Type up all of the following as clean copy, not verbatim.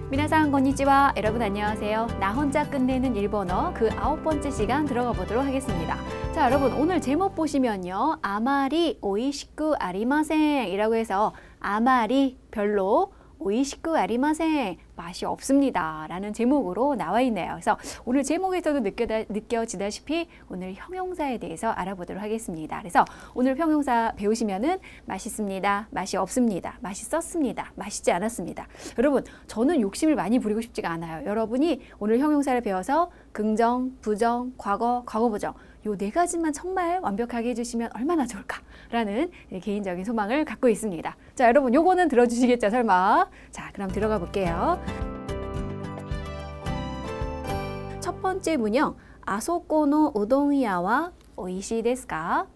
미나상 건니치와. 여러분 안녕하세요. 나 혼자 끝내는 일본어 그 9번째 시간 들어가 보도록 하겠습니다. 자, 여러분 오늘 제목 보시면요. 아마리 오이시쿠 아리마센 이라고 해서 아마리 별로 오이시쿠 아리마센 맛이 없습니다 라는 제목으로 나와 있네요. 그래서 오늘 제목에서도 느껴지다시피 오늘 형용사에 대해서 알아보도록 하겠습니다. 그래서 오늘 형용사 배우시면은 맛있습니다, 맛이 없습니다, 맛있었습니다, 맛있지 않았습니다. 여러분 저는 욕심을 많이 부리고 싶지가 않아요. 여러분이 오늘 형용사를 배워서 긍정, 부정, 과거, 과거부정 요 네 가지만 정말 완벽하게 해주시면 얼마나 좋을까라는 개인적인 소망을 갖고 있습니다. 자, 여러분 요거는 들어주시겠죠, 설마? 자, 그럼 들어가 볼게요. 첫 번째 문형, 아소코노 우동야와 오이시 데스까?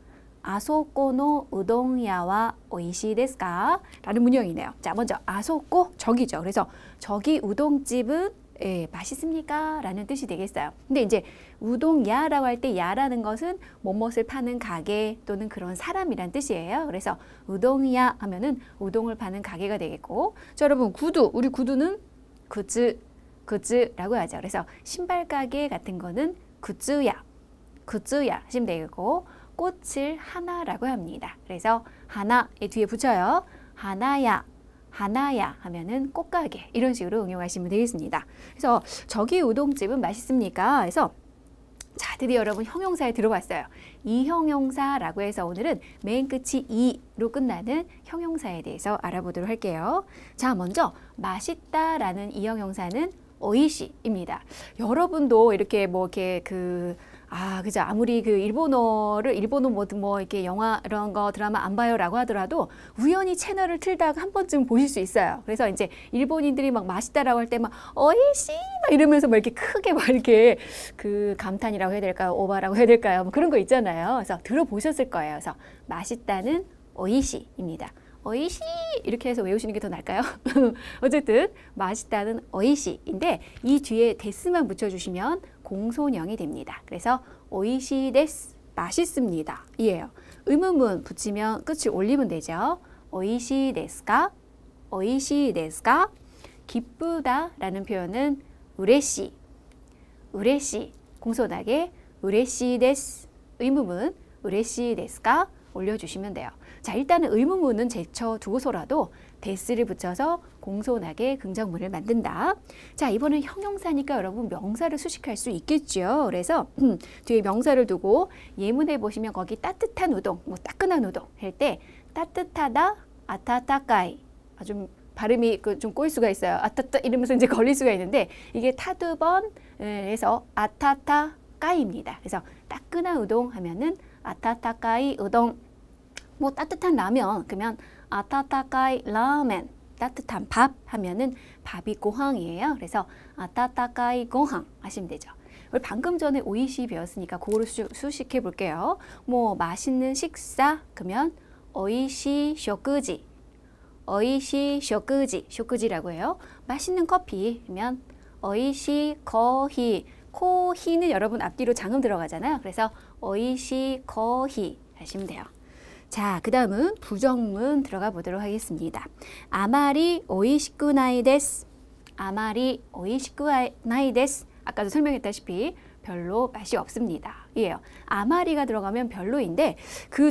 아소코노 우동야와 오이시 데스까? 라는 문형이네요. 자, 먼저 아소코, 저기죠. 그래서 저기 우동집은 맛있습니까? 라는 뜻이 되겠어요. 근데 이제 우동야라고 할 때 야라는 것은 뭐뭇을 파는 가게 또는 그런 사람이란 뜻이에요. 그래서 우동야 하면은 우동을 파는 가게가 되겠고, 자, 여러분 구두, 우리 구두는 굿즈라고 하죠. 그래서 신발 가게 같은 거는 굿즈야 하시면 되겠고, 꽃을 하나라고 합니다. 그래서 하나의 뒤에 붙여요. 하나야 하면은 꽃가게, 이런 식으로 응용하시면 되겠습니다. 그래서 저기 우동집은 맛있습니까? 그래서 자, 드디어 여러분 형용사에 들어왔어요. 이 형용사라고 해서 오늘은 맨 끝이 이로 끝나는 형용사에 대해서 알아보도록 할게요. 자, 먼저 맛있다라는 이 형용사는 오이시입니다. 여러분도 이렇게 뭐 이렇게 그죠. 아무리 그 일본어 뭐 이렇게 영화 이런 거 드라마 안 봐요라고 하더라도 우연히 채널을 틀다가 한 번쯤 보실 수 있어요. 그래서 이제 일본인들이 막 맛있다라고 할 때 막 어이시 막 이러면서 막 이렇게 크게 막 이렇게 그 감탄이라고 해야 될까요? 오바라고 해야 될까요? 뭐 그런 거 있잖아요. 그래서 들어보셨을 거예요. 그래서 맛있다는 오이시입니다. 어이시 이렇게 해서 외우시는 게 더 나을까요? 어쨌든 맛있다는 어이시인데 이 뒤에 데스만 붙여주시면 공손형이 됩니다. 그래서 오이시 데스, 맛있습니다 이에요. 의문문 붙이면 끝을 올리면 되죠. 오이시 데스까? 오이시 데스까? 기쁘다라는 표현은 우레시 공손하게 우레시 데스, 의문문 우레시 데스까? 올려주시면 돼요. 자, 일단은 의문문은 제쳐두고서라도 데스를 붙여서 공손하게 긍정문을 만든다. 자, 이번엔 형용사니까 여러분 명사를 수식할 수 있겠죠. 그래서 뒤에 명사를 두고 예문해 보시면 거기 따뜻한 우동, 뭐 따끈한 우동 할 때 따뜻하다, 아타타카이, 좀 발음이 좀 꼬일 수가 있어요. 아타타 이러면서 이제 걸릴 수가 있는데 이게 타두번에서 아타타카이입니다. 그래서 따끈한 우동 하면은 아타타카이 우동, 뭐 따뜻한 라면 그러면 아타타카이 라멘, 따뜻한 밥 하면은 밥이 고항이에요. 그래서 아타타카이 고항 하시면 되죠. 우리 방금 전에 오이시 배웠으니까 그거를 수식해 볼게요. 뭐 맛있는 식사 그러면 오이시 쇼쿠지, 오이시 쇼쿠지, 쇼쿠지라고 해요. 맛있는 커피 그러면 오이시 코히, 코히는 여러분 앞뒤로 장음 들어가잖아요. 그래서 오이시 코히 하시면 돼요. 자, 그 다음은 부정문 들어가 보도록 하겠습니다. 아마리 오이시쿠 나이 데스, 아마리 오이시쿠 나이 데스. 아까도 설명했다시피 별로 맛이 없습니다 이에요. 아마리가 들어가면 별로인데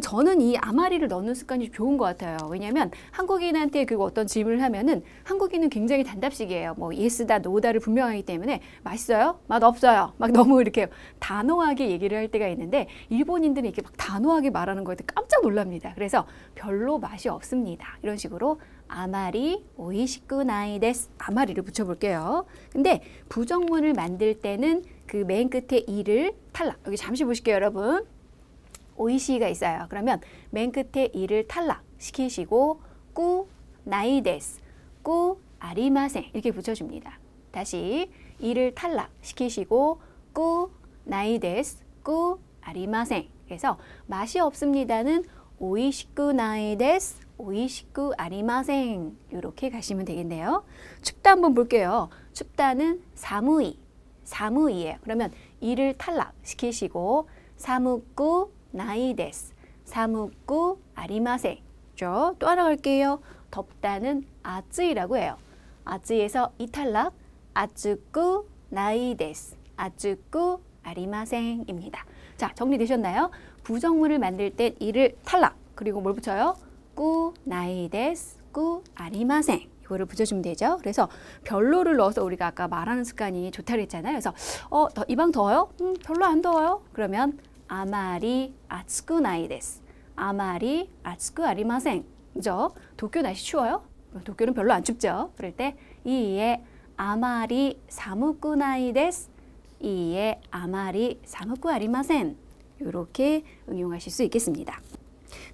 저는 이 아마리를 넣는 습관이 좋은 것 같아요. 왜냐하면 한국인한테 어떤 질문을 하면은 한국인은 굉장히 단답식이에요. 뭐 예스다 노다를 분명하기 때문에 맛있어요? 맛 없어요? 막 너무 이렇게 단호하게 얘기를 할 때가 있는데 일본인들은 이렇게 막 단호하게 말하는 거에 깜짝 놀랍니다. 그래서 별로 맛이 없습니다 이런 식으로 아마리 오이시쿠 나이 데스, 아마리를 붙여볼게요. 근데 부정문을 만들 때는 그 맨 끝에 이를 탈락, 여기 잠시 보실게요 여러분. 오이시가 있어요. 그러면 맨 끝에 이를 탈락시키시고 꾸 나이 데스, 꾸 아리마센 이렇게 붙여줍니다. 다시 이를 탈락시키시고 꾸 나이 데스, 꾸 아리마센. 그래서 맛이 없습니다는 오이시쿠 나이 데스, 오이시쿠 아리마센 이렇게 가시면 되겠네요. 춥다 한번 볼게요. 춥다는 사무이예요. 그러면 이를 탈락시키시고 사무쿠 나이 데스, 사무쿠 아리마센. 또 하나 갈게요. 덥다는 아쯔이라고 해요. 아즈에서 이 탈락, 아츠쿠 나이 데스, 아츠쿠 아리마생입니다. 자, 정리되셨나요? 부정문을 만들 땐 이를 탈락, 그리고 뭘 붙여요? 꾸 나이 데스, 꾸 아리마생. 이거를 붙여주면 되죠. 그래서 별로를 넣어서 우리가 아까 말하는 습관이 좋다 그랬잖아요. 그래서 이 방 더워요? 별로 안 더워요. 그러면 아마리 아츠쿠 나이 데스, 아마리 아츠쿠 아리마생. 그죠? 도쿄 날씨 추워요? 도쿄는 별로 안 춥죠. 그럴 때 이에 아마리 사무쿠 나이 데스, 이에 아마리 사무쿠 아리마센. 이렇게 응용하실 수 있겠습니다.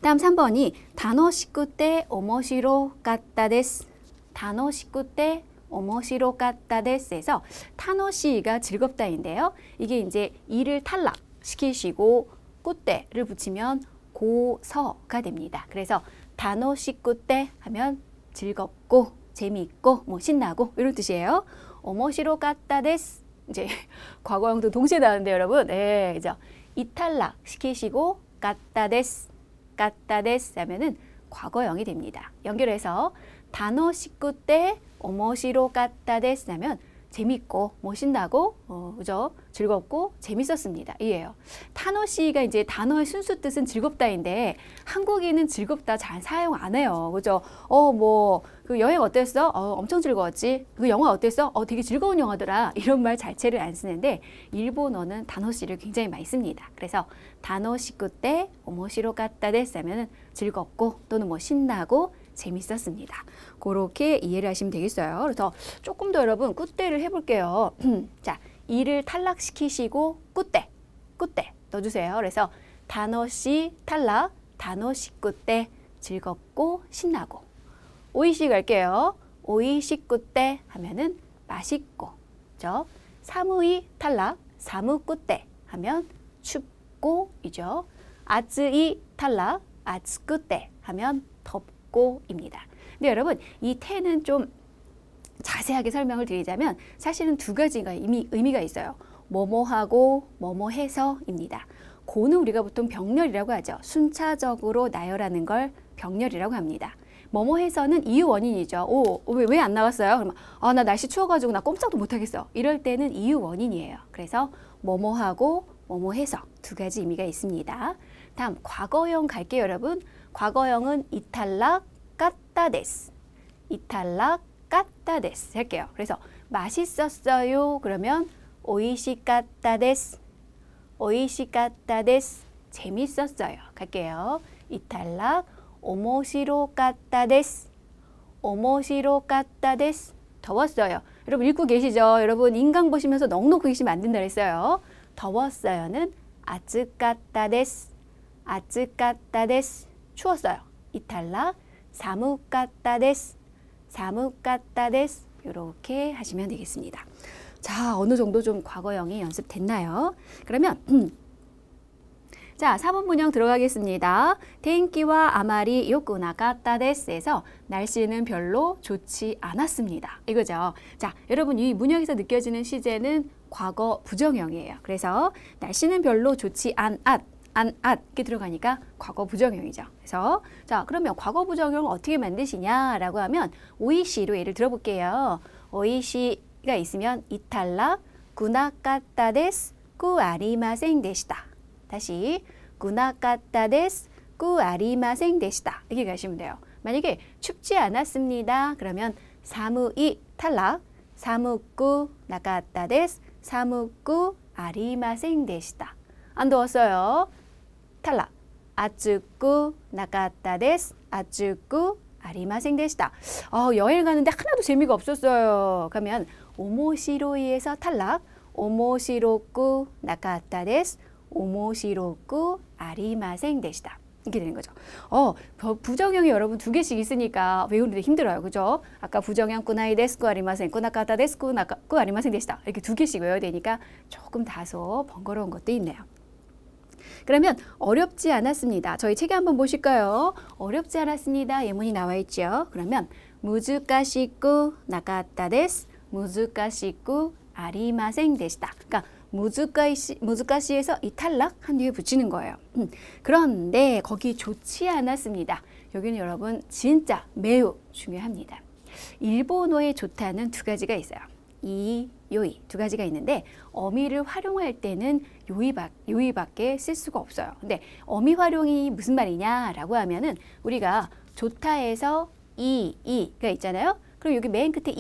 다음 3번이 다노시쿠 때 오모시로 까따 데스. 다노시쿠 때 오모시로 까따 데스에서 타노시가 즐겁다인데요. 이게 이제 이를 탈락시키시고 꾸때를 붙이면 고서가 됩니다. 그래서 다노시쿠 때 하면 즐겁고 재미있고 뭐 신나고 이런 뜻이에요. 오모시로 까따 데스. 이제 과거형도 동시에 나오는데 여러분, 네, 그죠? 이탈락 시키시고 까따 데스, 까따 데스 하면은 과거형이 됩니다. 연결해서 다노시쿠 때 오모시로 까따 데스 하면 재밌고 멋있다고, 그죠? 즐겁고 재밌었습니다. 이에요. 타노시가 이제 단어의 순수 뜻은 즐겁다인데 한국인은 즐겁다 잘 사용 안 해요. 그죠? 그 여행 어땠어? 엄청 즐거웠지. 그 영화 어땠어? 되게 즐거운 영화더라. 이런 말 자체를 안 쓰는데 일본어는 다노시를 굉장히 많이 씁니다. 그래서 다노시쿠 때 오모시로 까따 데스 하면은 즐겁고 또는 뭐 신나고 재밌었습니다. 그렇게 이해를 하시면 되겠어요. 그래서 조금 더 여러분 꾸때를 해볼게요. 자, 이를 탈락시키시고 꾸때, 꾸때 넣어주세요. 그래서 다노시 탈락, 다노시쿠 때 즐겁고 신나고. 오이시 갈게요. 오이시쿠 때 하면은 맛있고, 그죠? 사무이 탈락, 사무쿠 때 하면 춥고이죠. 아츠이 탈락, 아츠쿠 때 하면 덥고입니다. 근데 여러분 이 태는 좀 자세하게 설명을 드리자면 사실은 두 가지가 의미가 있어요. 뭐뭐하고 뭐뭐해서입니다. 고는 우리가 보통 병렬이라고 하죠. 순차적으로 나열하는 걸 병렬이라고 합니다. 뭐뭐해서는 이유 원인이죠. 왜 안 나왔어요? 그러면 나 날씨 추워가지고 나 꼼짝도 못하겠어. 이럴 때는 이유 원인이에요. 그래서 뭐뭐하고 뭐뭐해서 두 가지 의미가 있습니다. 다음 과거형 갈게요, 여러분. 과거형은 이탈락 까따 데스, 이탈락 까따 데스 할게요. 그래서 맛있었어요. 그러면 오이시 까따 데스, 오이시 까따 데스. 재밌었어요. 갈게요. 이탈락 오모시로 까따 데스, 오모시로 까따 데스. 더웠어요. 여러분 읽고 계시죠? 여러분 인강 보시면서 넉넉히 계시면 안 된다 그랬어요. 더웠어요는 아츠까따 데스, 아츠까따 데스. 추웠어요. 이탈락 사무까따 데스, 사무까따 데스. 이렇게 하시면 되겠습니다. 자, 어느 정도 좀 과거형이 연습됐나요? 그러면 자, 4번 문형 들어가겠습니다. 텐키와 아마리 요쿠 나카타 데스에서 날씨는 별로 좋지 않았습니다. 이거죠. 자, 여러분 이 문형에서 느껴지는 시제는 과거 부정형이에요. 그래서 날씨는 별로 좋지 않았 이렇게 들어가니까 과거 부정형이죠. 그래서 자, 그러면 과거 부정형을 어떻게 만드시냐라고 하면 오이시로 예를 들어볼게요. 오이시가 있으면 이탈락 구나카타 데스 꾸 아리마생 데시다. 다시 구나카타 데스 꾸 아리마생 데시다. 이렇게 가시면 돼요. 만약에 춥지 않았습니다. 그러면 사무이 탈락 사무쿠 나카타 데스 사무쿠 아리마생 데시다. 안 더웠어요. 탈락 아츠쿠 나카타 데스 아츠쿠 아리마생 데시다. 여행 가는데 하나도 재미가 없었어요. 그러면 오모시로이에서 탈락 오모시로쿠 나카타 데스 오모시로쿠 아리마생 데시다. 이렇게 되는 거죠. 부정형이 여러분 두 개씩 있으니까 외우는데 힘들어요. 그죠? 아까 부정형 꾸나이 데스 꾸 아리마생 꾸나카타 데스 꾸 아리마생 데시다. 이렇게 두 개씩 외워야 되니까 조금 다소 번거로운 것도 있네요. 그러면 어렵지 않았습니다. 저희 책에 한번 보실까요? 어렵지 않았습니다. 예문이 나와 있죠. 그러면 무즈카시쿠 나카타 데스 무즈카시쿠 아리마생 데시다. 그러니까 무즈카시에서 이 탈락 한 뒤에 붙이는 거예요. 그런데 거기 좋지 않았습니다. 여기는 여러분 진짜 매우 중요합니다. 일본어의 좋다는 두 가지가 있어요. 이, 요이 두 가지가 있는데 어미를 활용할 때는 요이밖에 쓸 수가 없어요. 근데 어미 활용이 무슨 말이냐라고 하면은 우리가 좋다에서 이가 있잖아요. 그럼 여기 맨 끝에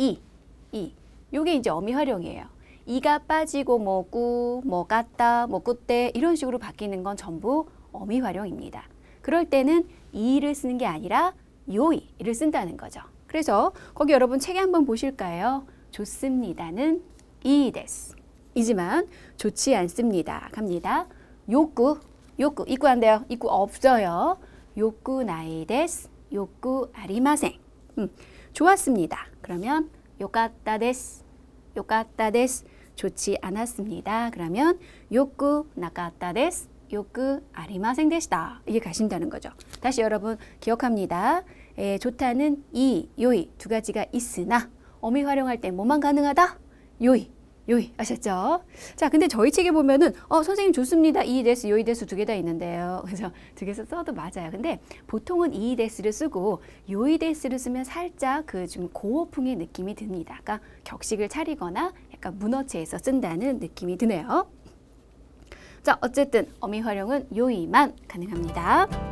요게 이제 어미 활용이에요. 이가 빠지고 뭐구, 뭐 같다, 뭐 굿대 이런 식으로 바뀌는 건 전부 어미 활용입니다. 그럴 때는 이를 쓰는 게 아니라 요이를 쓴다는 거죠. 그래서 거기 여러분 책에 한번 보실까요? 좋습니다는 이 데스. 이지만 좋지 않습니다. 갑니다. 요구 이꾸 안 돼요. 이꾸 없어요. 요구 나이 데스. 요구 아리마생. 좋았습니다. 그러면 요까따 데스. 요까따 데스. 좋지 않았습니다. 그러면 요구 나까따 데스. 요구 아리마생 데시다. 이게 가신다는 거죠. 다시 여러분 기억합니다. 좋다는 이, 요이 두 가지가 있으나 어미 활용할 때 뭐만 가능하다? 요이 아셨죠? 자, 근데 저희 책에 보면은 선생님 좋습니다. 이 데스, 요이 데스 두 개 다 있는데요. 그래서 두 개 써도 맞아요. 근데 보통은 이 데스를 쓰고 요이 데스를 쓰면 살짝 그 좀 고어풍의 느낌이 듭니다. 그러니까 격식을 차리거나 약간 문어체에서 쓴다는 느낌이 드네요. 자, 어쨌든 어미 활용은 요이만 가능합니다.